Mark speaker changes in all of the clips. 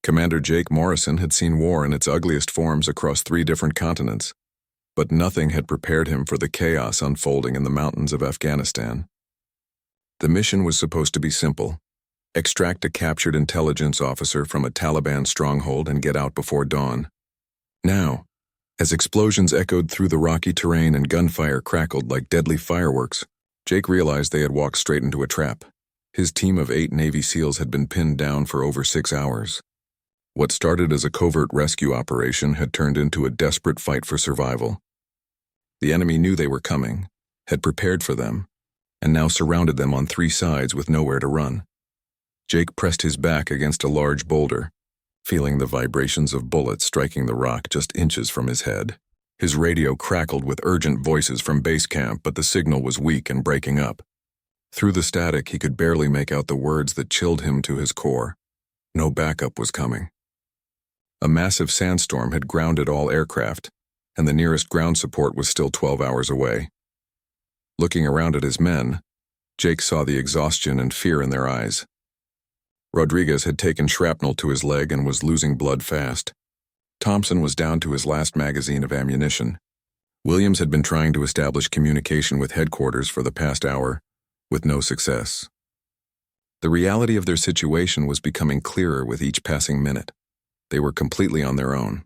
Speaker 1: Commander Jake Morrison had seen war in its ugliest forms across 3 different continents, but nothing had prepared him for the chaos unfolding in the mountains of Afghanistan. The mission was supposed to be simple: extract a captured intelligence officer from a Taliban stronghold and get out before dawn. Now, as explosions echoed through the rocky terrain and gunfire crackled like deadly fireworks, Jake realized they had walked straight into a trap. His team of 8 Navy SEALs had been pinned down for over 6 hours. What started as a covert rescue operation had turned into a desperate fight for survival. The enemy knew they were coming, had prepared for them, and now surrounded them on 3 sides with nowhere to run. Jake pressed his back against a large boulder, feeling the vibrations of bullets striking the rock just inches from his head. His radio crackled with urgent voices from base camp, but the signal was weak and breaking up. Through the static, he could barely make out the words that chilled him to his core. No backup was coming. A massive sandstorm had grounded all aircraft, and the nearest ground support was still 12 hours away. Looking around at his men, Jake saw the exhaustion and fear in their eyes. Rodriguez had taken shrapnel to his leg and was losing blood fast. Thompson was down to his last magazine of ammunition. Williams had been trying to establish communication with headquarters for the past hour, with no success. The reality of their situation was becoming clearer with each passing minute. They were completely on their own.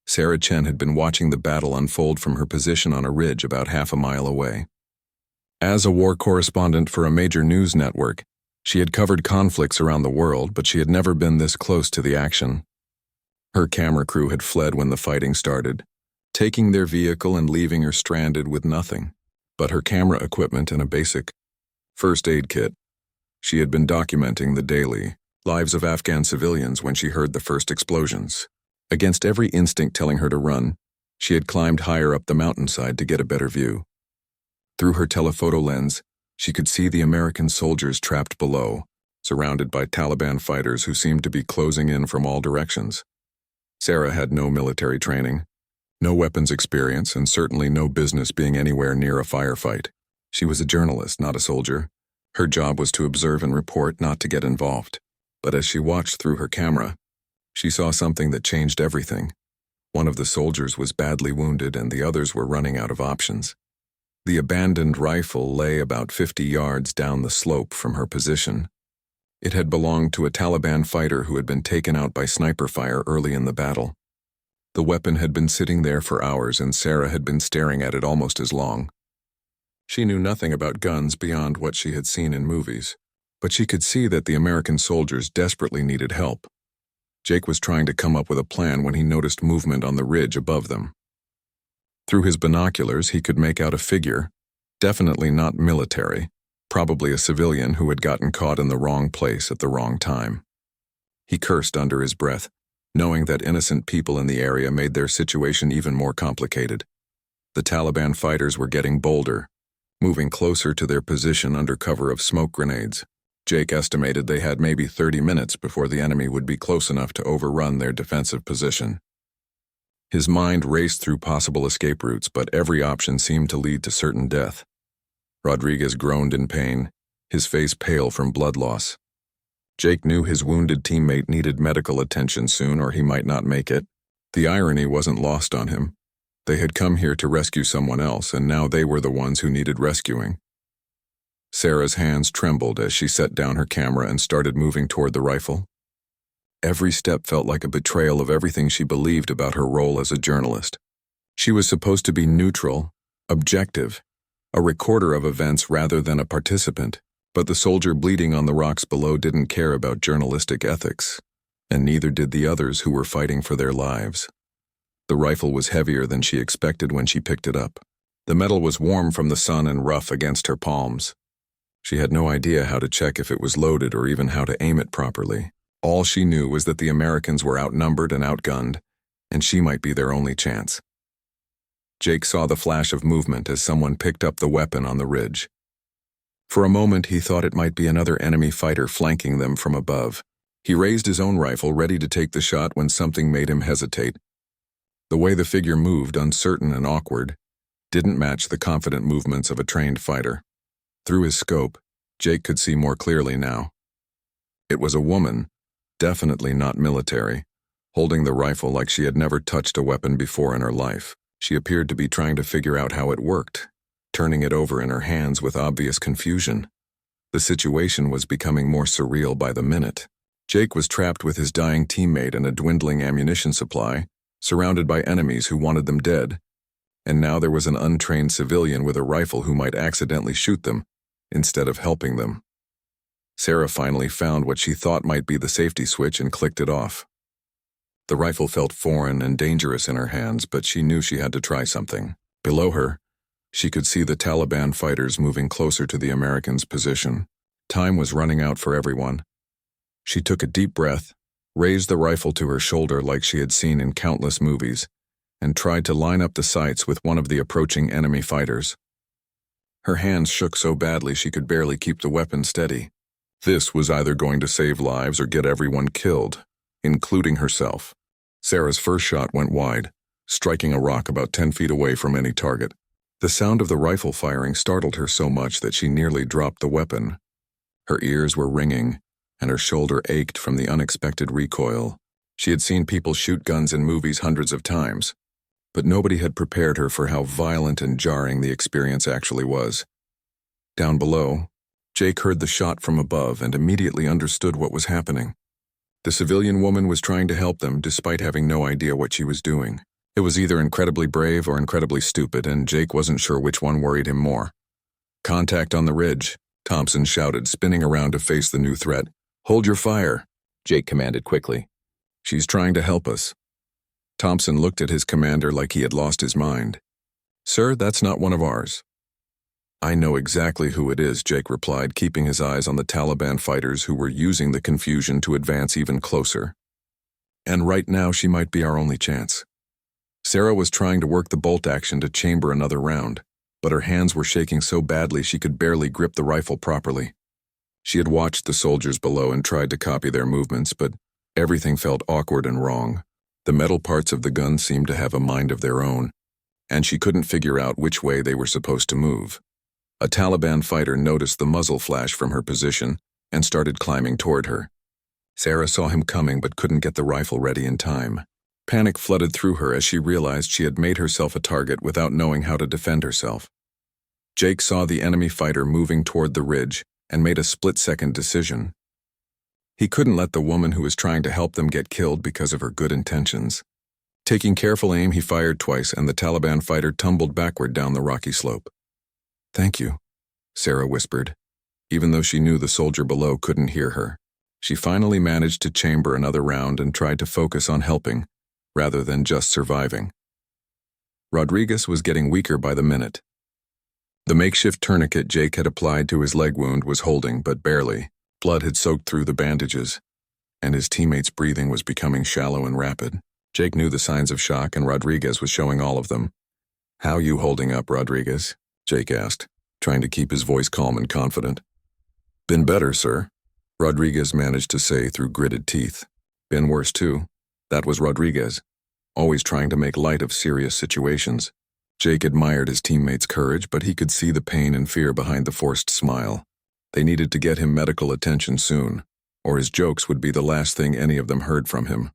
Speaker 1: Sarah Chen had been watching the battle unfold from her position on a ridge about half a mile away. As a war correspondent for a major news network, she had covered conflicts around the world, but she had never been this close to the action. Her camera crew had fled when the fighting started, taking their vehicle and leaving her stranded with nothing but her camera equipment and a basic first aid kit. She had been documenting the daily lives of Afghan civilians when she heard the first explosions. Against every instinct telling her to run, she had climbed higher up the mountainside to get a better view. Through her telephoto lens, she could see the American soldiers trapped below, surrounded by Taliban fighters who seemed to be closing in from all directions. Sarah had no military training, no weapons experience, and certainly no business being anywhere near a firefight. She was a journalist, not a soldier. Her job was to observe and report, not to get involved. But as she watched through her camera, she saw something that changed everything. One of the soldiers was badly wounded and the others were running out of options. The abandoned rifle lay about 50 yards down the slope from her position. It had belonged to a Taliban fighter who had been taken out by sniper fire early in the battle. The weapon had been sitting there for hours and Sarah had been staring at it almost as long. She knew nothing about guns beyond what she had seen in movies, but she could see that the American soldiers desperately needed help. Jake was trying to come up with a plan when he noticed movement on the ridge above them. Through his binoculars, he could make out a figure, definitely not military, probably a civilian who had gotten caught in the wrong place at the wrong time. He cursed under his breath, knowing that innocent people in the area made their situation even more complicated. The Taliban fighters were getting bolder, moving closer to their position under cover of smoke grenades. Jake estimated they had maybe 30 minutes before the enemy would be close enough to overrun their defensive position. His mind raced through possible escape routes, but every option seemed to lead to certain death. Rodriguez groaned in pain, his face pale from blood loss. Jake knew his wounded teammate needed medical attention soon or he might not make it. The irony wasn't lost on him. They had come here to rescue someone else, and now they were the ones who needed rescuing. Sarah's hands trembled as she set down her camera and started moving toward the rifle. Every step felt like a betrayal of everything she believed about her role as a journalist. She was supposed to be neutral, objective, a recorder of events rather than a participant, but the soldier bleeding on the rocks below didn't care about journalistic ethics, and neither did the others who were fighting for their lives. The rifle was heavier than she expected when she picked it up. The metal was warm from the sun and rough against her palms. She had no idea how to check if it was loaded or even how to aim it properly. All she knew was that the Americans were outnumbered and outgunned, and she might be their only chance. Jake saw the flash of movement as someone picked up the weapon on the ridge. For a moment, he thought it might be another enemy fighter flanking them from above. He raised his own rifle, ready to take the shot when something made him hesitate. The way the figure moved, uncertain and awkward, didn't match the confident movements of a trained fighter. Through his scope, Jake could see more clearly now. It was a woman, definitely not military, holding the rifle like she had never touched a weapon before in her life. She appeared to be trying to figure out how it worked, turning it over in her hands with obvious confusion. The situation was becoming more surreal by the minute. Jake was trapped with his dying teammate and a dwindling ammunition supply, surrounded by enemies who wanted them dead. And now there was an untrained civilian with a rifle who might accidentally shoot them, instead of helping them. Sarah finally found what she thought might be the safety switch and clicked it off. The rifle felt foreign and dangerous in her hands, but she knew she had to try something. Below her, she could see the Taliban fighters moving closer to the Americans' position. Time was running out for everyone. She took a deep breath, raised the rifle to her shoulder like she had seen in countless movies, and tried to line up the sights with one of the approaching enemy fighters. Her hands shook so badly she could barely keep the weapon steady. This was either going to save lives or get everyone killed, including herself. Sarah's first shot went wide, striking a rock about 10 feet away from any target. The sound of the rifle firing startled her so much that she nearly dropped the weapon. Her ears were ringing, and her shoulder ached from the unexpected recoil. She had seen people shoot guns in movies hundreds of times, but nobody had prepared her for how violent and jarring the experience actually was. Down below, Jake heard the shot from above and immediately understood what was happening. The civilian woman was trying to help them despite having no idea what she was doing. It was either incredibly brave or incredibly stupid, and Jake wasn't sure which one worried him more. "Contact on the ridge," Thompson shouted, spinning around to face the new threat. "Hold your fire," Jake commanded quickly. "She's trying to help us." Thompson looked at his commander like he had lost his mind. "Sir, that's not one of ours." "I know exactly who it is," Jake replied, keeping his eyes on the Taliban fighters who were using the confusion to advance even closer. "And right now she might be our only chance." Sarah was trying to work the bolt action to chamber another round, but her hands were shaking so badly she could barely grip the rifle properly. She had watched the soldiers below and tried to copy their movements, but everything felt awkward and wrong. The metal parts of the gun seemed to have a mind of their own, and she couldn't figure out which way they were supposed to move. A Taliban fighter noticed the muzzle flash from her position and started climbing toward her. Sarah saw him coming but couldn't get the rifle ready in time. Panic flooded through her as she realized she had made herself a target without knowing how to defend herself. Jake saw the enemy fighter moving toward the ridge and made a split-second decision. He couldn't let the woman who was trying to help them get killed because of her good intentions. Taking careful aim, he fired twice, and the Taliban fighter tumbled backward down the rocky slope. "Thank you," Sarah whispered, even though she knew the soldier below couldn't hear her. She finally managed to chamber another round and tried to focus on helping, rather than just surviving. Rodriguez was getting weaker by the minute. The makeshift tourniquet Jake had applied to his leg wound was holding, but barely. Blood had soaked through the bandages, and his teammate's breathing was becoming shallow and rapid. Jake knew the signs of shock, and Rodriguez was showing all of them. "How you holding up, Rodriguez?" Jake asked, trying to keep his voice calm and confident. "Been better, sir," Rodriguez managed to say through gritted teeth. "Been worse too." That was Rodriguez, always trying to make light of serious situations. Jake admired his teammate's courage, but he could see the pain and fear behind the forced smile. They needed to get him medical attention soon, or his jokes would be the last thing any of them heard from him.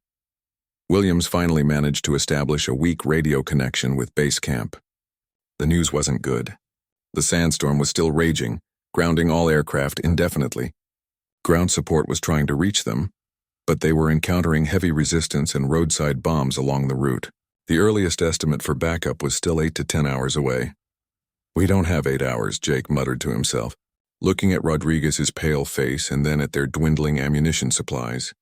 Speaker 1: Williams finally managed to establish a weak radio connection with base camp. The news wasn't good. The sandstorm was still raging, grounding all aircraft indefinitely. Ground support was trying to reach them, but they were encountering heavy resistance and roadside bombs along the route. The earliest estimate for backup was still 8 to 10 hours away. "We don't have 8 hours," Jake muttered to himself, looking at Rodriguez's pale face and then at their dwindling ammunition supplies.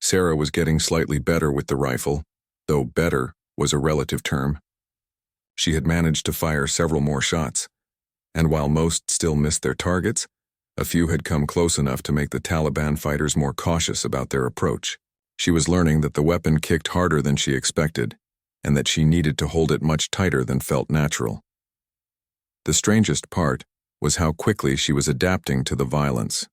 Speaker 1: Sarah was getting slightly better with the rifle, though better was a relative term. She had managed to fire several more shots, and while most still missed their targets, a few had come close enough to make the Taliban fighters more cautious about their approach. She was learning that the weapon kicked harder than she expected, and that she needed to hold it much tighter than felt natural. The strangest part was how quickly she was adapting to the violence.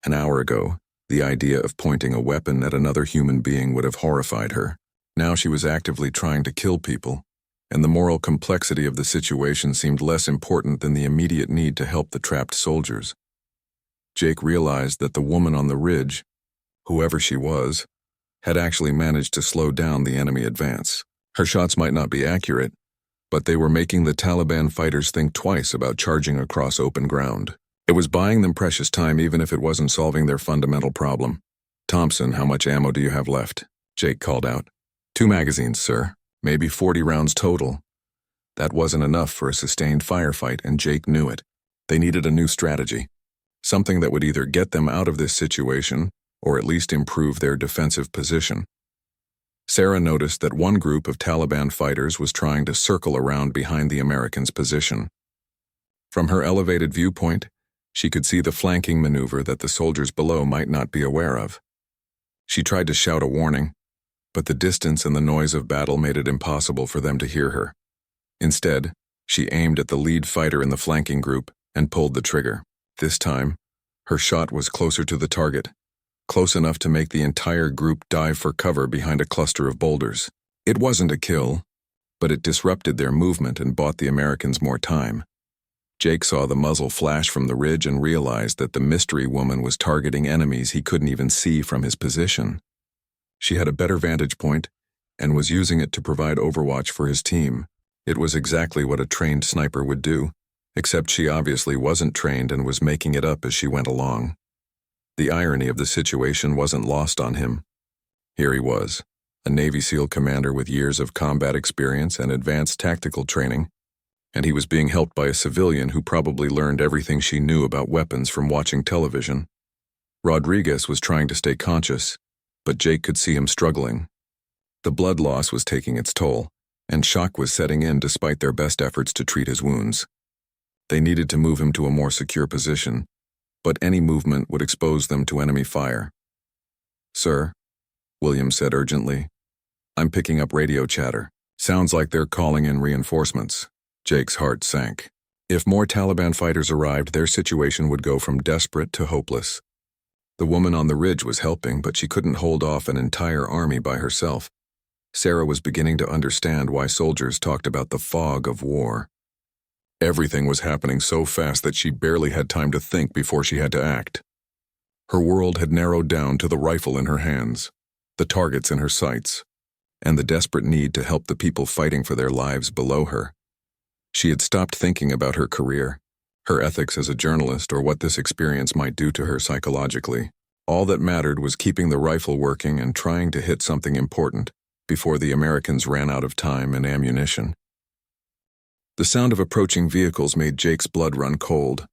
Speaker 1: An hour ago, the idea of pointing a weapon at another human being would have horrified her. Now she was actively trying to kill people, and the moral complexity of the situation seemed less important than the immediate need to help the trapped soldiers. Jake realized that the woman on the ridge, whoever she was, had actually managed to slow down the enemy advance. Her shots might not be accurate, but they were making the Taliban fighters think twice about charging across open ground. It was buying them precious time even if it wasn't solving their fundamental problem. "Thompson, how much ammo do you have left?" Jake called out. "2 magazines, sir. Maybe 40 rounds total." That wasn't enough for a sustained firefight, and Jake knew it. They needed a new strategy. Something that would either get them out of this situation or at least improve their defensive position. Sarah noticed that one group of Taliban fighters was trying to circle around behind the Americans' position. From her elevated viewpoint, she could see the flanking maneuver that the soldiers below might not be aware of. She tried to shout a warning, but the distance and the noise of battle made it impossible for them to hear her. Instead, she aimed at the lead fighter in the flanking group and pulled the trigger. This time, her shot was closer to the target, close enough to make the entire group dive for cover behind a cluster of boulders. It wasn't a kill, but it disrupted their movement and bought the Americans more time. Jake saw the muzzle flash from the ridge and realized that the mystery woman was targeting enemies he couldn't even see from his position. She had a better vantage point and was using it to provide overwatch for his team. It was exactly what a trained sniper would do, except she obviously wasn't trained and was making it up as she went along. The irony of the situation wasn't lost on him. Here he was, a Navy SEAL commander with years of combat experience and advanced tactical training, and he was being helped by a civilian who probably learned everything she knew about weapons from watching television. Rodriguez was trying to stay conscious, but Jake could see him struggling. The blood loss was taking its toll, and shock was setting in despite their best efforts to treat his wounds. They needed to move him to a more secure position, but any movement would expose them to enemy fire. "Sir," Williams said urgently, "I'm picking up radio chatter. Sounds like they're calling in reinforcements." Jake's heart sank. If more Taliban fighters arrived, their situation would go from desperate to hopeless. The woman on the ridge was helping, but she couldn't hold off an entire army by herself. Sarah was beginning to understand why soldiers talked about the fog of war. Everything was happening so fast that she barely had time to think before she had to act. Her world had narrowed down to the rifle in her hands, the targets in her sights, and the desperate need to help the people fighting for their lives below her. She had stopped thinking about her career, her ethics as a journalist, or what this experience might do to her psychologically. All that mattered was keeping the rifle working and trying to hit something important before the Americans ran out of time and ammunition. The sound of approaching vehicles made Jake's blood run cold.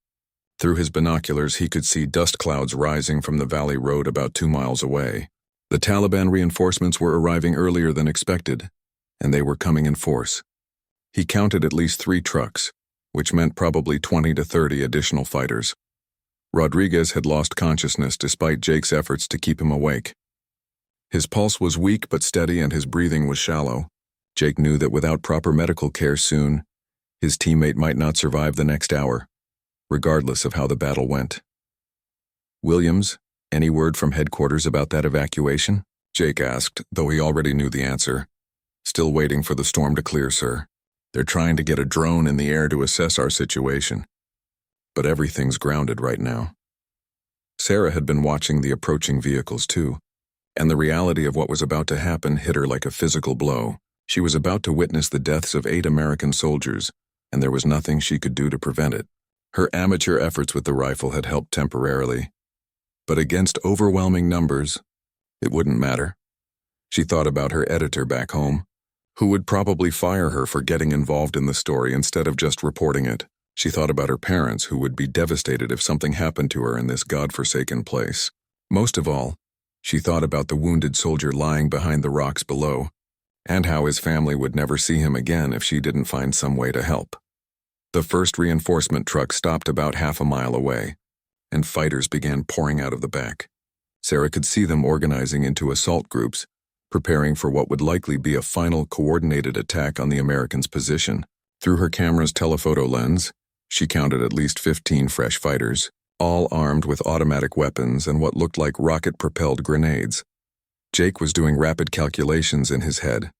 Speaker 1: Through his binoculars, he could see dust clouds rising from the valley road about 2 miles away. The Taliban reinforcements were arriving earlier than expected, and they were coming in force. He counted at least 3 trucks, which meant probably 20 to 30 additional fighters. Rodriguez had lost consciousness despite Jake's efforts to keep him awake. His pulse was weak but steady and his breathing was shallow. Jake knew that without proper medical care soon, his teammate might not survive the next hour, regardless of how the battle went. "Williams, any word from headquarters about that evacuation?" Jake asked, though he already knew the answer. "Still waiting for the storm to clear, sir. They're trying to get a drone in the air to assess our situation. But everything's grounded right now." Sarah had been watching the approaching vehicles too, and the reality of what was about to happen hit her like a physical blow. She was about to witness the deaths of 8 American soldiers, and there was nothing she could do to prevent it. Her amateur efforts with the rifle had helped temporarily, but against overwhelming numbers, it wouldn't matter. She thought about her editor back home, who would probably fire her for getting involved in the story instead of just reporting it. She thought about her parents, who would be devastated if something happened to her in this godforsaken place. Most of all, she thought about the wounded soldier lying behind the rocks below, and how his family would never see him again if she didn't find some way to help. The first reinforcement truck stopped about half a mile away, and fighters began pouring out of the back. Sarah could see them organizing into assault groups, preparing for what would likely be a final coordinated attack on the Americans' position. Through her camera's telephoto lens, she counted at least 15 fresh fighters, all armed with automatic weapons and what looked like rocket-propelled grenades. Jake was doing rapid calculations in his head.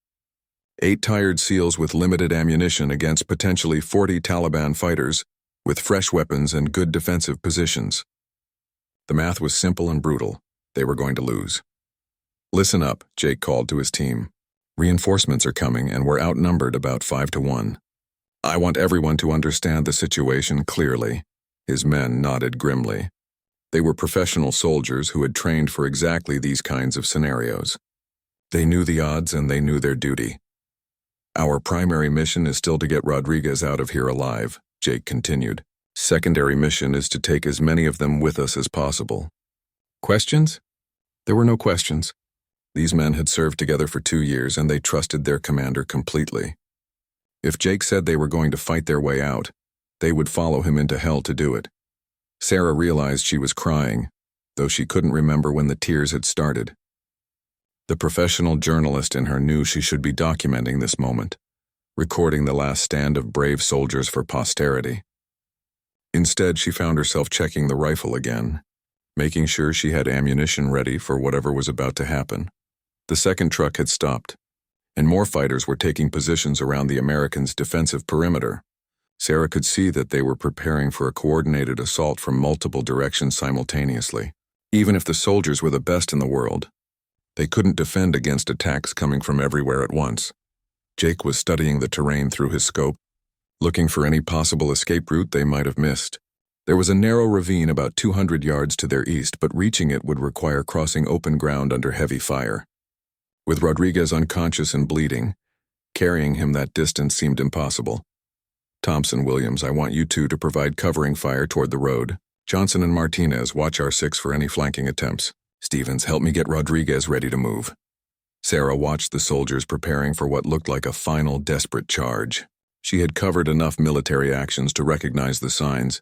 Speaker 1: 8 tired SEALs with limited ammunition against potentially 40 Taliban fighters with fresh weapons and good defensive positions. The math was simple and brutal. They were going to lose. "Listen up," Jake called to his team. "Reinforcements are coming and we're outnumbered about 5-1. I want everyone to understand the situation clearly." His men nodded grimly. They were professional soldiers who had trained for exactly these kinds of scenarios. They knew the odds and they knew their duty. "Our primary mission is still to get Rodriguez out of here alive," Jake continued. "Secondary mission is to take as many of them with us as possible." Questions? There were no questions. These men had served together for 2 years and they trusted their commander completely. If Jake said they were going to fight their way out, they would follow him into hell to do it. Sarah realized she was crying, though she couldn't remember when the tears had started. The professional journalist in her knew she should be documenting this moment, recording the last stand of brave soldiers for posterity. Instead, she found herself checking the rifle again, making sure she had ammunition ready for whatever was about to happen. The second truck had stopped, and more fighters were taking positions around the Americans' defensive perimeter. Sarah could see that they were preparing for a coordinated assault from multiple directions simultaneously. Even if the soldiers were the best in the world, they couldn't defend against attacks coming from everywhere at once. Jake was studying the terrain through his scope, looking for any possible escape route they might have missed. There was a narrow ravine about 200 yards to their east, but reaching it would require crossing open ground under heavy fire. With Rodriguez unconscious and bleeding, carrying him that distance seemed impossible. "Thompson, Williams, I want you two to provide covering fire toward the road. Johnson and Martinez, watch our 6 for any flanking attempts. Stevens, help me get Rodriguez ready to move." Sarah watched the soldiers preparing for what looked like a final desperate charge. She had covered enough military actions to recognize the signs.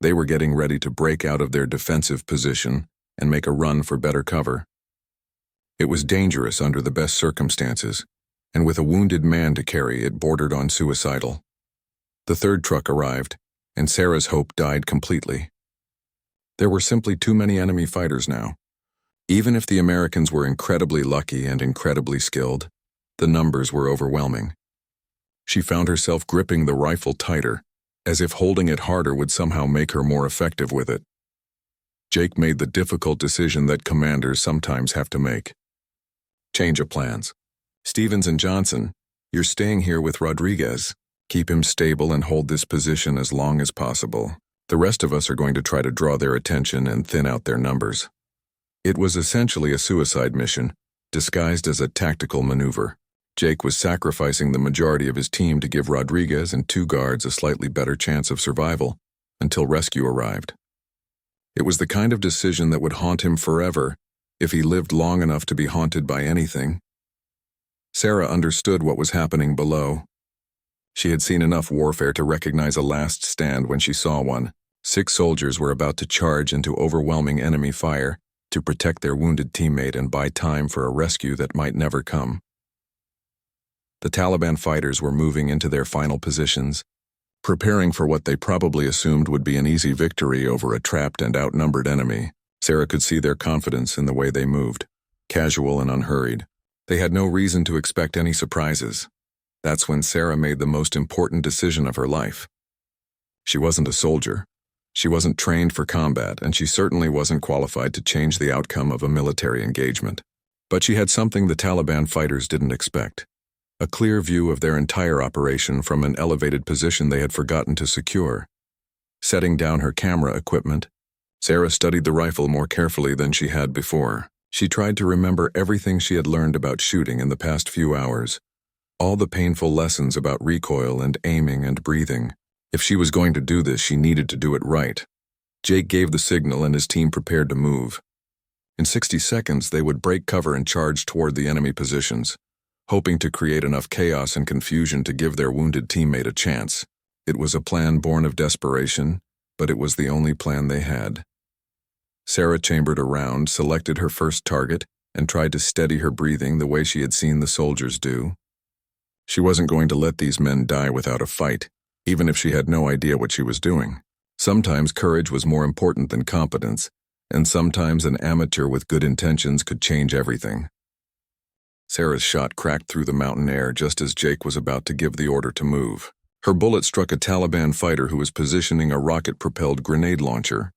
Speaker 1: They were getting ready to break out of their defensive position and make a run for better cover. It was dangerous under the best circumstances, and with a wounded man to carry, it bordered on suicidal. The third truck arrived, and Sarah's hope died completely. There were simply too many enemy fighters now. Even if the Americans were incredibly lucky and incredibly skilled, the numbers were overwhelming. She found herself gripping the rifle tighter, as if holding it harder would somehow make her more effective with it. Jake made the difficult decision that commanders sometimes have to make. Change of plans. "Stevens and Johnson, you're staying here with Rodriguez. Keep him stable and hold this position as long as possible. The rest of us are going to try to draw their attention and thin out their numbers." It was essentially a suicide mission, disguised as a tactical maneuver. Jake was sacrificing the majority of his team to give Rodriguez and 2 guards a slightly better chance of survival until rescue arrived. It was the kind of decision that would haunt him forever if he lived long enough to be haunted by anything. Sarah understood what was happening below. She had seen enough warfare to recognize a last stand when she saw one. 6 soldiers were about to charge into overwhelming enemy fire to protect their wounded teammate and buy time for a rescue that might never come. The Taliban fighters were moving into their final positions, preparing for what they probably assumed would be an easy victory over a trapped and outnumbered enemy. Sarah could see their confidence in the way they moved, casual and unhurried. They had no reason to expect any surprises. That's when Sarah made the most important decision of her life. She wasn't a soldier. She wasn't trained for combat, and she certainly wasn't qualified to change the outcome of a military engagement. But she had something the Taliban fighters didn't expect: a clear view of their entire operation from an elevated position they had forgotten to secure. Setting down her camera equipment, Sarah studied the rifle more carefully than she had before. She tried to remember everything she had learned about shooting in the past few hours, all the painful lessons about recoil and aiming and breathing. If she was going to do this, she needed to do it right. Jake gave the signal and his team prepared to move. In 60 seconds, they would break cover and charge toward the enemy positions, hoping to create enough chaos and confusion to give their wounded teammate a chance. It was a plan born of desperation, but it was the only plan they had. Sarah chambered a round, selected her first target, and tried to steady her breathing the way she had seen the soldiers do. She wasn't going to let these men die without a fight, even if she had no idea what she was doing. Sometimes courage was more important than competence, and sometimes an amateur with good intentions could change everything. Sarah's shot cracked through the mountain air just as Jake was about to give the order to move. Her bullet struck a Taliban fighter who was positioning a rocket-propelled grenade launcher.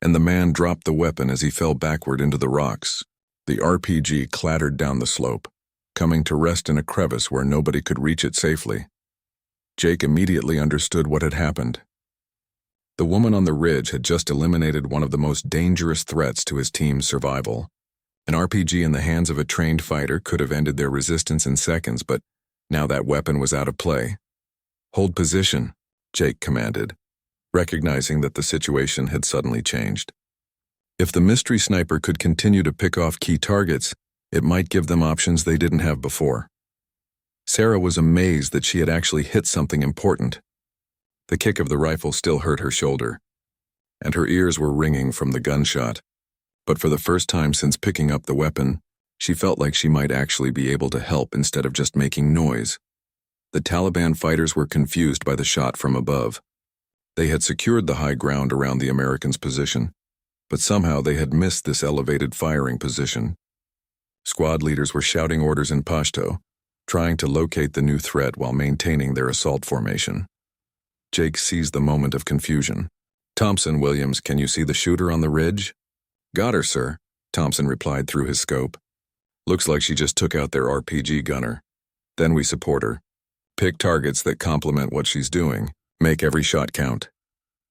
Speaker 1: and the man dropped the weapon as he fell backward into the rocks. The RPG clattered down the slope, coming to rest in a crevice where nobody could reach it safely. Jake immediately understood what had happened. The woman on the ridge had just eliminated one of the most dangerous threats to his team's survival. An RPG in the hands of a trained fighter could have ended their resistance in seconds, but now that weapon was out of play. "Hold position," Jake commanded, recognizing that the situation had suddenly changed. If the mystery sniper could continue to pick off key targets, it might give them options they didn't have before. Sarah was amazed that she had actually hit something important. The kick of the rifle still hurt her shoulder, and her ears were ringing from the gunshot. But for the first time since picking up the weapon, she felt like she might actually be able to help instead of just making noise. The Taliban fighters were confused by the shot from above. They had secured the high ground around the Americans' position, but somehow they had missed this elevated firing position. Squad leaders were shouting orders in Pashto, trying to locate the new threat while maintaining their assault formation. Jake seized the moment of confusion. "Thompson, Williams, can you see the shooter on the ridge?" "Got her, sir," Thompson replied through his scope. "Looks like she just took out their RPG gunner. Then we support her. Pick targets that complement what she's doing. Make every shot count."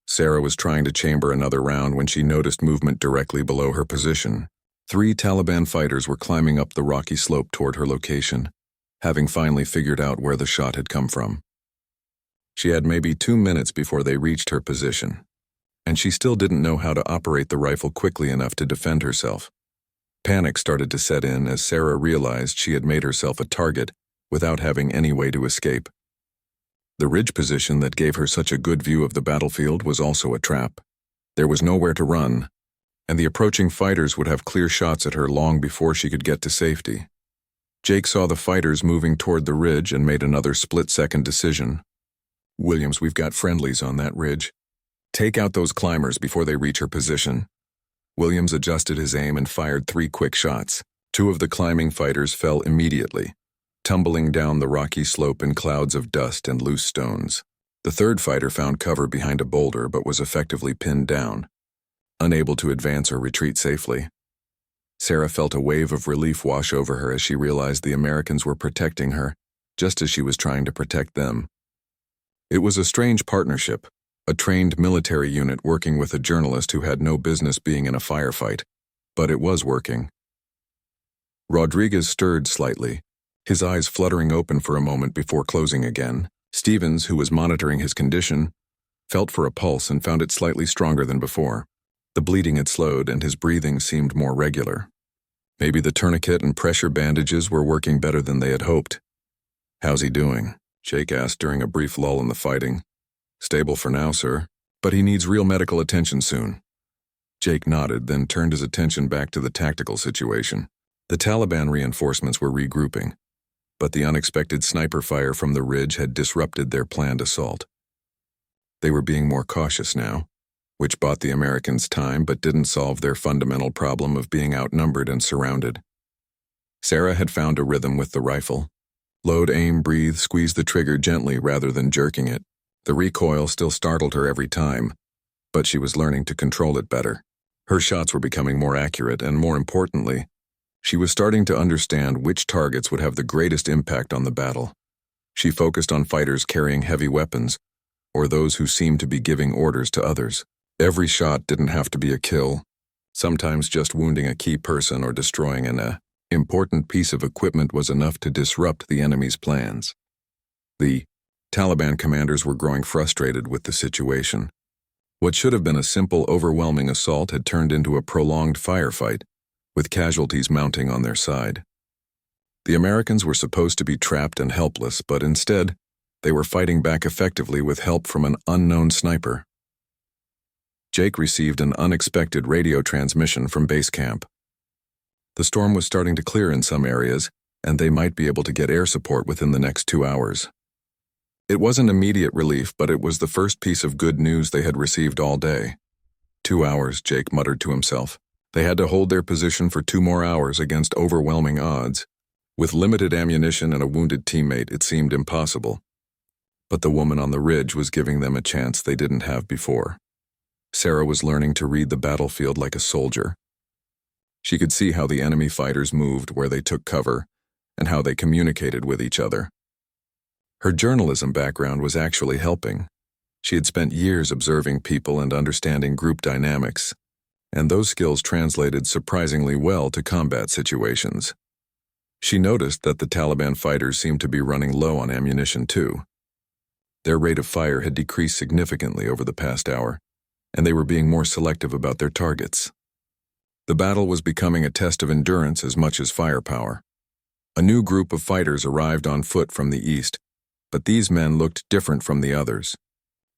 Speaker 1: Sarah was trying to chamber another round when she noticed movement directly below her position. 3 Taliban fighters were climbing up the rocky slope toward her location, having finally figured out where the shot had come from. She had maybe 2 minutes before they reached her position, and she still didn't know how to operate the rifle quickly enough to defend herself. Panic started to set in as Sarah realized she had made herself a target without having any way to escape. The ridge position that gave her such a good view of the battlefield was also a trap. There was nowhere to run, and the approaching fighters would have clear shots at her long before she could get to safety. Jake saw the fighters moving toward the ridge and made another split-second decision. "Williams, we've got friendlies on that ridge. Take out those climbers before they reach her position." Williams adjusted his aim and fired 3 quick shots. 2 of the climbing fighters fell immediately, tumbling down the rocky slope in clouds of dust and loose stones. The 3rd fighter found cover behind a boulder but was effectively pinned down, unable to advance or retreat safely. Sarah felt a wave of relief wash over her as she realized the Americans were protecting her, just as she was trying to protect them. It was a strange partnership, a trained military unit working with a journalist who had no business being in a firefight, but it was working. Rodriguez stirred slightly, his eyes fluttering open for a moment before closing again. Stevens, who was monitoring his condition, felt for a pulse and found it slightly stronger than before. The bleeding had slowed and his breathing seemed more regular. Maybe the tourniquet and pressure bandages were working better than they had hoped. "How's he doing?" Jake asked during a brief lull in the fighting. "Stable for now, sir, but he needs real medical attention soon." Jake nodded, then turned his attention back to the tactical situation. The Taliban reinforcements were regrouping, but the unexpected sniper fire from the ridge had disrupted their planned assault. They were being more cautious now, which bought the Americans time but didn't solve their fundamental problem of being outnumbered and surrounded. Sarah had found a rhythm with the rifle. Load, aim, breathe, squeeze the trigger gently rather than jerking it. The recoil still startled her every time, but she was learning to control it better. Her shots were becoming more accurate, and more importantly, she was starting to understand which targets would have the greatest impact on the battle. She focused on fighters carrying heavy weapons, or those who seemed to be giving orders to others. Every shot didn't have to be a kill. Sometimes just wounding a key person or destroying an important piece of equipment was enough to disrupt the enemy's plans. The Taliban commanders were growing frustrated with the situation. What should have been a simple, overwhelming assault had turned into a prolonged firefight, with casualties mounting on their side. The Americans were supposed to be trapped and helpless, but instead, they were fighting back effectively with help from an unknown sniper. Jake received an unexpected radio transmission from base camp. The storm was starting to clear in some areas, and they might be able to get air support within the next 2 hours. It wasn't immediate relief, but it was the first piece of good news they had received all day. 2 hours, Jake muttered to himself. They had to hold their position for 2 more hours against overwhelming odds. With limited ammunition and a wounded teammate, it seemed impossible. But the woman on the ridge was giving them a chance they didn't have before. Sarah was learning to read the battlefield like a soldier. She could see how the enemy fighters moved, where they took cover, and how they communicated with each other. Her journalism background was actually helping. She had spent years observing people and understanding group dynamics, and those skills translated surprisingly well to combat situations. She noticed that the Taliban fighters seemed to be running low on ammunition too. Their rate of fire had decreased significantly over the past hour, and they were being more selective about their targets. The battle was becoming a test of endurance as much as firepower. A new group of fighters arrived on foot from the east, but these men looked different from the others.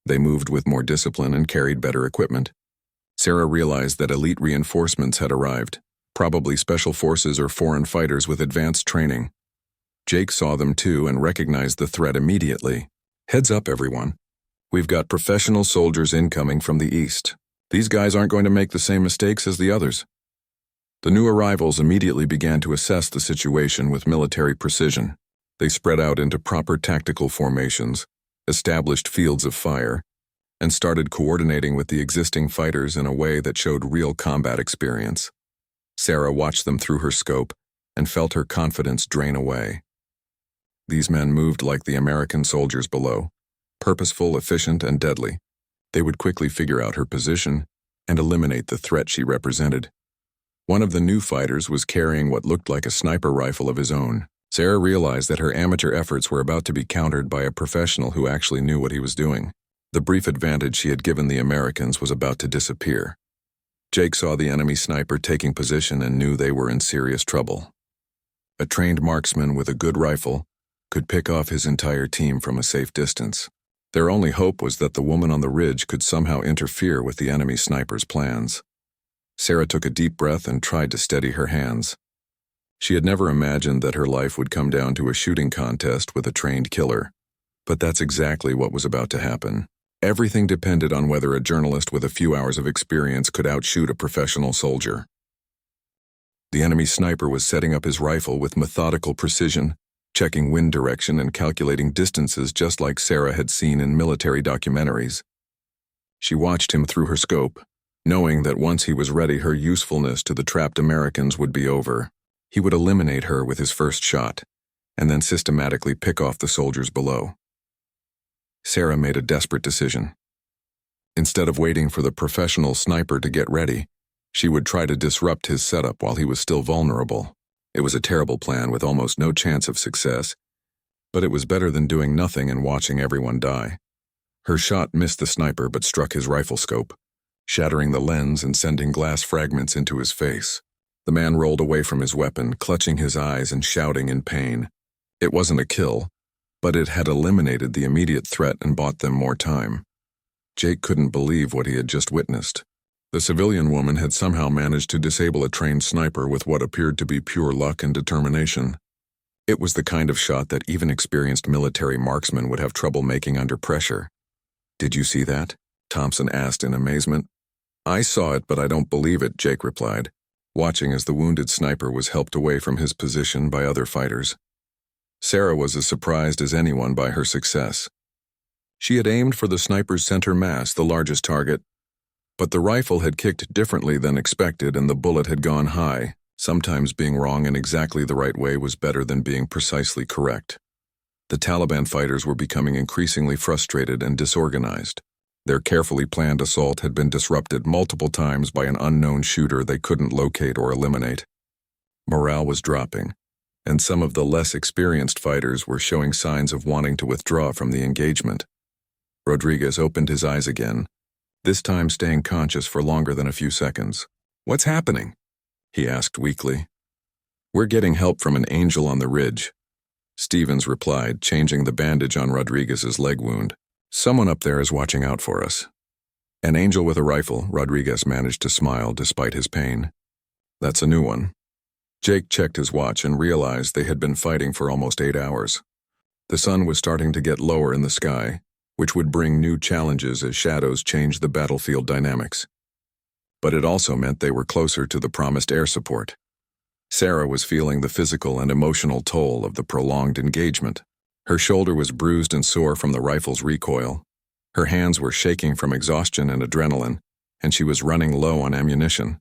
Speaker 1: They moved with more discipline and carried better equipment. Sarah realized that elite reinforcements had arrived, probably special forces or foreign fighters with advanced training. Jake saw them too and recognized the threat immediately. "Heads up, everyone. We've got professional soldiers incoming from the east. These guys aren't going to make the same mistakes as the others." The new arrivals immediately began to assess the situation with military precision. They spread out into proper tactical formations, established fields of fire, and started coordinating with the existing fighters in a way that showed real combat experience. Sarah watched them through her scope and felt her confidence drain away. These men moved like the American soldiers below, purposeful, efficient, and deadly. They would quickly figure out her position and eliminate the threat she represented. One of the new fighters was carrying what looked like a sniper rifle of his own. Sarah realized that her amateur efforts were about to be countered by a professional who actually knew what he was doing. The brief advantage she had given the Americans was about to disappear. Jake saw the enemy sniper taking position and knew they were in serious trouble. A trained marksman with a good rifle could pick off his entire team from a safe distance. Their only hope was that the woman on the ridge could somehow interfere with the enemy sniper's plans. Sarah took a deep breath and tried to steady her hands. She had never imagined that her life would come down to a shooting contest with a trained killer. But that's exactly what was about to happen. Everything depended on whether a journalist with a few hours of experience could outshoot a professional soldier. The enemy sniper was setting up his rifle with methodical precision, checking wind direction and calculating distances just like Sarah had seen in military documentaries. She watched him through her scope, knowing that once he was ready, her usefulness to the trapped Americans would be over. He would eliminate her with his first shot, and then systematically pick off the soldiers below. Sarah made a desperate decision. Instead of waiting for the professional sniper to get ready, she would try to disrupt his setup while he was still vulnerable. It was a terrible plan with almost no chance of success, but it was better than doing nothing and watching everyone die. Her shot missed the sniper but struck his rifle scope, shattering the lens and sending glass fragments into his face. The man rolled away from his weapon, clutching his eyes and shouting in pain. It wasn't a kill, but it had eliminated the immediate threat and bought them more time. Jake couldn't believe what he had just witnessed. The civilian woman had somehow managed to disable a trained sniper with what appeared to be pure luck and determination. It was the kind of shot that even experienced military marksmen would have trouble making under pressure. "Did you see that?" Thompson asked in amazement. "I saw it, but I don't believe it," Jake replied, watching as the wounded sniper was helped away from his position by other fighters. Sarah was as surprised as anyone by her success. She had aimed for the sniper's center mass, the largest target, but the rifle had kicked differently than expected and the bullet had gone high. Sometimes being wrong in exactly the right way was better than being precisely correct. The Taliban fighters were becoming increasingly frustrated and disorganized. Their carefully planned assault had been disrupted multiple times by an unknown shooter they couldn't locate or eliminate. Morale was dropping, and some of the less experienced fighters were showing signs of wanting to withdraw from the engagement. Rodriguez opened his eyes again, this time staying conscious for longer than a few seconds. "What's happening?" he asked weakly. "We're getting help from an angel on the ridge," Stevens replied, changing the bandage on Rodriguez's leg wound. "Someone up there is watching out for us." "An angel with a rifle," Rodriguez managed to smile despite his pain. "That's a new one." Jake checked his watch and realized they had been fighting for almost 8 hours. The sun was starting to get lower in the sky, which would bring new challenges as shadows changed the battlefield dynamics. But it also meant they were closer to the promised air support. Sarah was feeling the physical and emotional toll of the prolonged engagement. Her shoulder was bruised and sore from the rifle's recoil. Her hands were shaking from exhaustion and adrenaline, and she was running low on ammunition.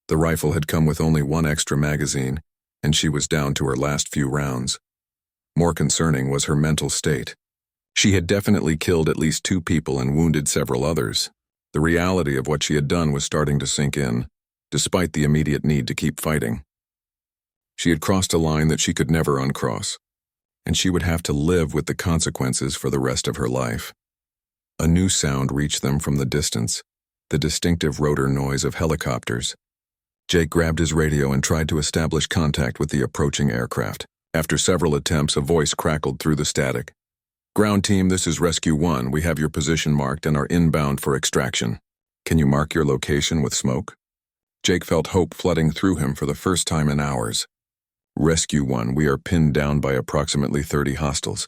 Speaker 1: The rifle had come with only one extra magazine, and she was down to her last few rounds. More concerning was her mental state. She had definitely killed at least 2 people and wounded several others. The reality of what she had done was starting to sink in, despite the immediate need to keep fighting. She had crossed a line that she could never uncross, and she would have to live with the consequences for the rest of her life. A new sound reached them from the distance, the distinctive rotor noise of helicopters. Jake grabbed his radio and tried to establish contact with the approaching aircraft. After several attempts, a voice crackled through the static. "Ground team, this is Rescue 1. We have your position marked and are inbound for extraction. Can you mark your location with smoke?" Jake felt hope flooding through him for the first time in hours. "Rescue 1, we are pinned down by approximately 30 hostiles.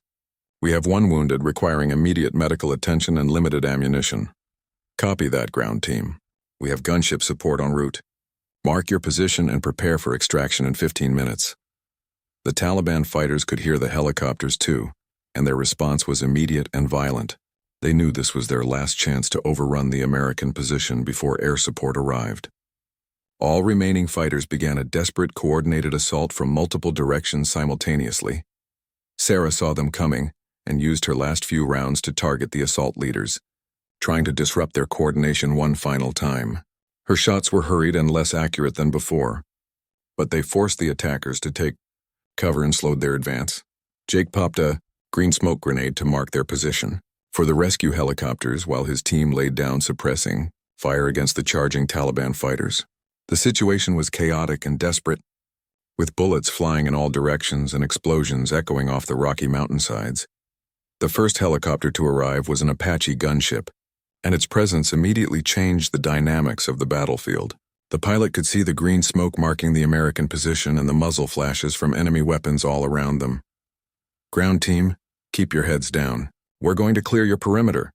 Speaker 1: We have 1 wounded requiring immediate medical attention and limited ammunition." "Copy that, ground team. We have gunship support en route. Mark your position and prepare for extraction in 15 minutes. The Taliban fighters could hear the helicopters too, and their response was immediate and violent. They knew this was their last chance to overrun the American position before air support arrived. All remaining fighters began a desperate, coordinated assault from multiple directions simultaneously. Sarah saw them coming and used her last few rounds to target the assault leaders, trying to disrupt their coordination one final time. Her shots were hurried and less accurate than before, but they forced the attackers to take cover and slowed their advance. Jake popped a green smoke grenade to mark their position. For the rescue helicopters, while his team laid down suppressing fire against the charging Taliban fighters. The situation was chaotic and desperate, with bullets flying in all directions and explosions echoing off the rocky mountainsides. The first helicopter to arrive was an Apache gunship, and its presence immediately changed the dynamics of the battlefield. The pilot could see the green smoke marking the American position and the muzzle flashes from enemy weapons all around them. "Ground team, keep your heads down. We're going to clear your perimeter."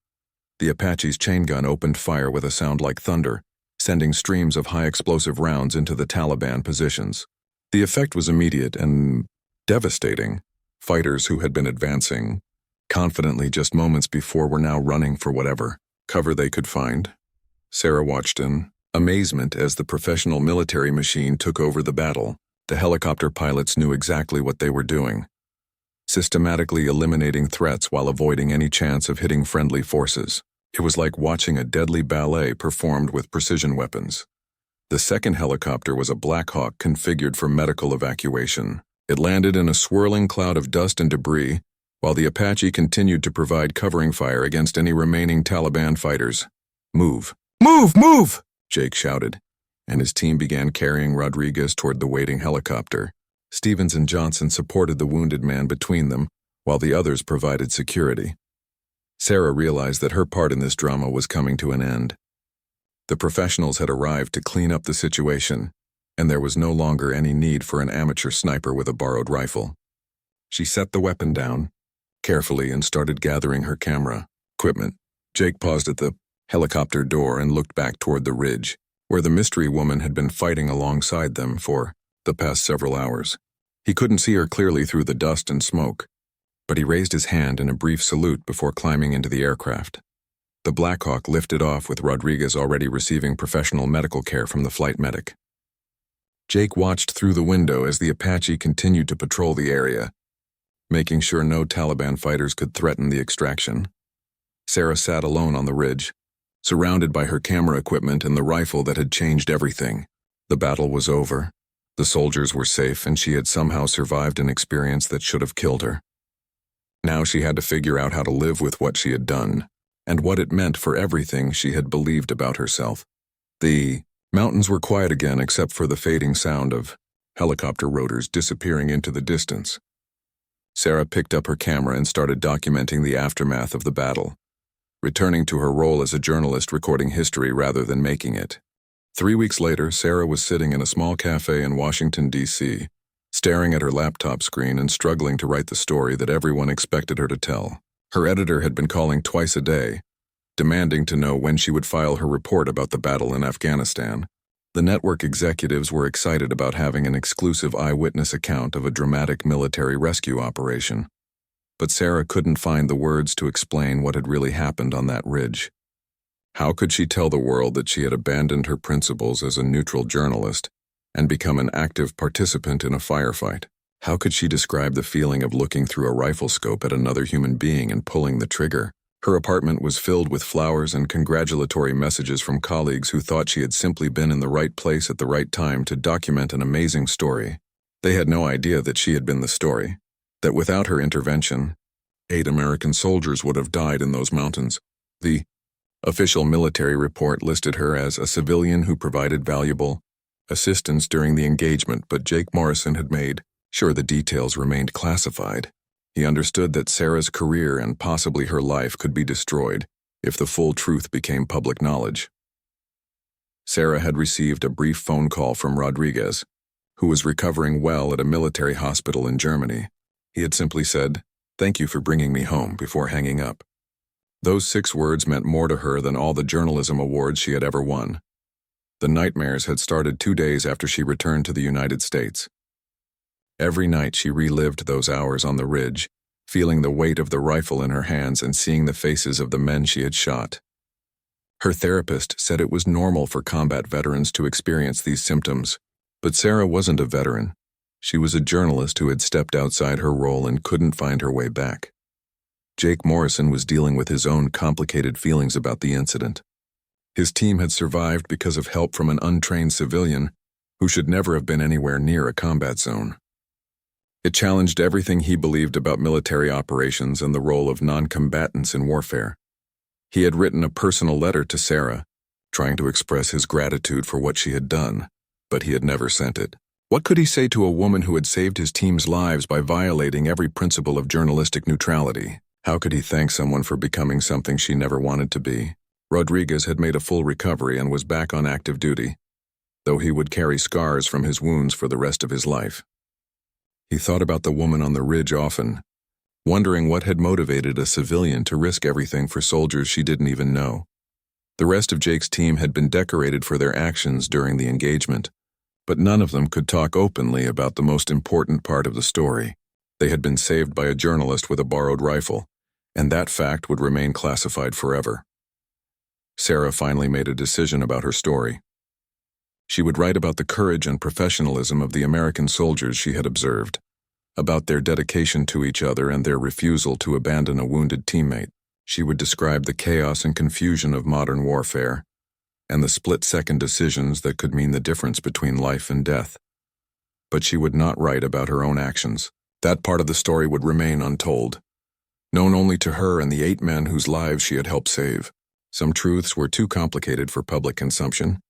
Speaker 1: The Apache's chain gun opened fire with a sound like thunder, sending streams of high-explosive rounds into the Taliban positions. The effect was immediate and devastating. Fighters who had been advancing confidently just moments before were now running for whatever cover they could find. Sarah watched in amazement as the professional military machine took over the battle. The helicopter pilots knew exactly what they were doing, systematically eliminating threats while avoiding any chance of hitting friendly forces. It was like watching a deadly ballet performed with precision weapons. The second helicopter was a Black Hawk configured for medical evacuation. It landed in a swirling cloud of dust and debris, while the Apache continued to provide covering fire against any remaining Taliban fighters. "Move! Move! Move!" Jake shouted, and his team began carrying Rodriguez toward the waiting helicopter. Stevens and Johnson supported the wounded man between them, while the others provided security. Sarah realized that her part in this drama was coming to an end. The professionals had arrived to clean up the situation, and there was no longer any need for an amateur sniper with a borrowed rifle. She set the weapon down carefully and started gathering her camera equipment. Jake paused at the helicopter door and looked back toward the ridge, where the mystery woman had been fighting alongside them for the past several hours. He couldn't see her clearly through the dust and smoke, but he raised his hand in a brief salute before climbing into the aircraft. The Black Hawk lifted off with Rodriguez already receiving professional medical care from the flight medic. Jake watched through the window as the Apache continued to patrol the area, making sure no Taliban fighters could threaten the extraction. Sarah sat alone on the ridge, surrounded by her camera equipment and the rifle that had changed everything. The battle was over. The soldiers were safe, and she had somehow survived an experience that should have killed her. Now she had to figure out how to live with what she had done, and what it meant for everything she had believed about herself. The mountains were quiet again except for the fading sound of helicopter rotors disappearing into the distance. Sarah picked up her camera and started documenting the aftermath of the battle, returning to her role as a journalist recording history rather than making it. 3 weeks later, Sarah was sitting in a small cafe in Washington, D.C., staring at her laptop screen and struggling to write the story that everyone expected her to tell. Her editor had been calling twice a day, demanding to know when she would file her report about the battle in Afghanistan. The network executives were excited about having an exclusive eyewitness account of a dramatic military rescue operation. But Sarah couldn't find the words to explain what had really happened on that ridge. How could she tell the world that she had abandoned her principles as a neutral journalist and become an active participant in a firefight? How could she describe the feeling of looking through a rifle scope at another human being and pulling the trigger? Her apartment was filled with flowers and congratulatory messages from colleagues who thought she had simply been in the right place at the right time to document an amazing story. They had no idea that she had been the story, that without her intervention, 8 American soldiers would have died in those mountains. The official military report listed her as a civilian who provided valuable assistance during the engagement, but Jake Morrison had made sure the details remained classified. He understood that Sarah's career and possibly her life could be destroyed if the full truth became public knowledge. Sarah had received a brief phone call from Rodriguez, who was recovering well at a military hospital in Germany. He had simply said, "Thank you for bringing me home," before hanging up. Those 6 words meant more to her than all the journalism awards she had ever won. The nightmares had started 2 days after she returned to the United States. Every night she relived those hours on the ridge, feeling the weight of the rifle in her hands and seeing the faces of the men she had shot. Her therapist said it was normal for combat veterans to experience these symptoms, but Sarah wasn't a veteran. She was a journalist who had stepped outside her role and couldn't find her way back. Jake Morrison was dealing with his own complicated feelings about the incident. His team had survived because of help from an untrained civilian who should never have been anywhere near a combat zone. It challenged everything he believed about military operations and the role of non-combatants in warfare. He had written a personal letter to Sarah, trying to express his gratitude for what she had done, but he had never sent it. What could he say to a woman who had saved his team's lives by violating every principle of journalistic neutrality? How could he thank someone for becoming something she never wanted to be? Rodriguez had made a full recovery and was back on active duty, though he would carry scars from his wounds for the rest of his life. He thought about the woman on the ridge often, wondering what had motivated a civilian to risk everything for soldiers she didn't even know. The rest of Jake's team had been decorated for their actions during the engagement, but none of them could talk openly about the most important part of the story. They had been saved by a journalist with a borrowed rifle, and that fact would remain classified forever. Sarah finally made a decision about her story. She would write about the courage and professionalism of the American soldiers she had observed, about their dedication to each other and their refusal to abandon a wounded teammate. She would describe the chaos and confusion of modern warfare, and the split-second decisions that could mean the difference between life and death. But she would not write about her own actions. That part of the story would remain untold, known only to her and the 8 men whose lives she had helped save. Some truths were too complicated for public consumption,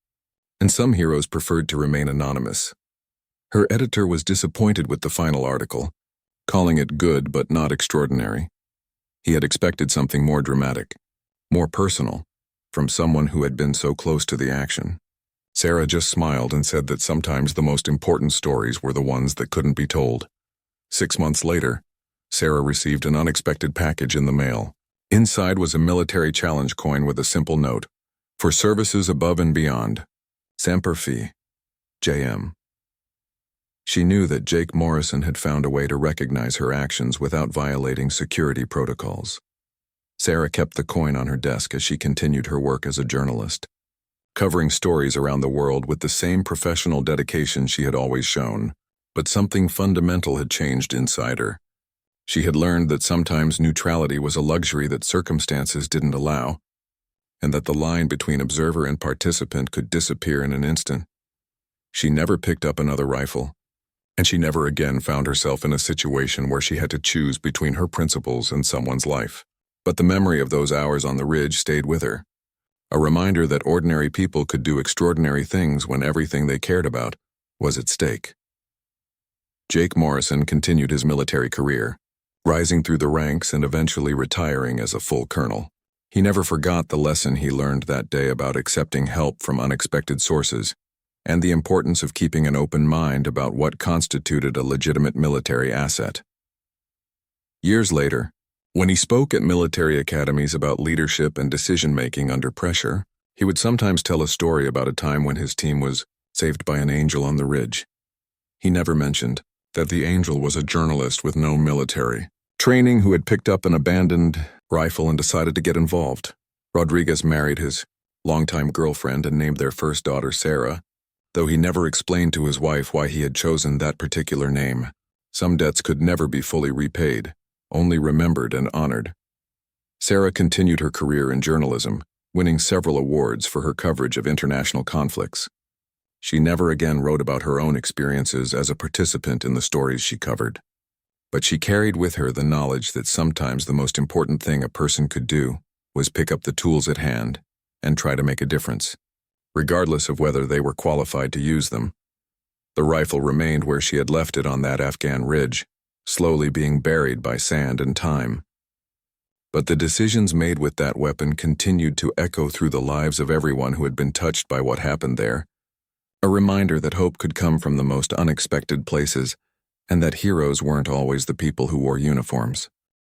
Speaker 1: and some heroes preferred to remain anonymous. Her editor was disappointed with the final article, calling it good but not extraordinary. He had expected something more dramatic, more personal, from someone who had been so close to the action. Sarah just smiled and said that sometimes the most important stories were the ones that couldn't be told. 6 months later, Sarah received an unexpected package in the mail. Inside was a military challenge coin with a simple note: "For services above and beyond. Semper Fi. J.M." She knew that Jake Morrison had found a way to recognize her actions without violating security protocols. Sarah kept the coin on her desk as she continued her work as a journalist, covering stories around the world with the same professional dedication she had always shown. But something fundamental had changed inside her. She had learned that sometimes neutrality was a luxury that circumstances didn't allow, and that the line between observer and participant could disappear in an instant. She never picked up another rifle, and she never again found herself in a situation where she had to choose between her principles and someone's life. But the memory of those hours on the ridge stayed with her, a reminder that ordinary people could do extraordinary things when everything they cared about was at stake. Jake Morrison continued his military career, rising through the ranks and eventually retiring as a full colonel. He never forgot the lesson he learned that day about accepting help from unexpected sources and the importance of keeping an open mind about what constituted a legitimate military asset. Years later, when he spoke at military academies about leadership and decision-making under pressure, he would sometimes tell a story about a time when his team was saved by an angel on the ridge. He never mentioned that the angel was a journalist with no military training who had picked up an abandoned rifle and decided to get involved. Rodriguez married his longtime girlfriend, and named their first daughter Sarah, though he never explained to his wife why he had chosen that particular name. Some debts could never be fully repaid, only remembered and honored. Sarah continued her career in journalism, winning several awards for her coverage of international conflicts. She never again wrote about her own experiences as a participant in the stories she covered. But she carried with her the knowledge that sometimes the most important thing a person could do was pick up the tools at hand and try to make a difference, regardless of whether they were qualified to use them. The rifle remained where she had left it on that Afghan ridge, slowly being buried by sand and time. But the decisions made with that weapon continued to echo through the lives of everyone who had been touched by what happened there, a reminder that hope could come from the most unexpected places, and that heroes weren't always the people who wore uniforms.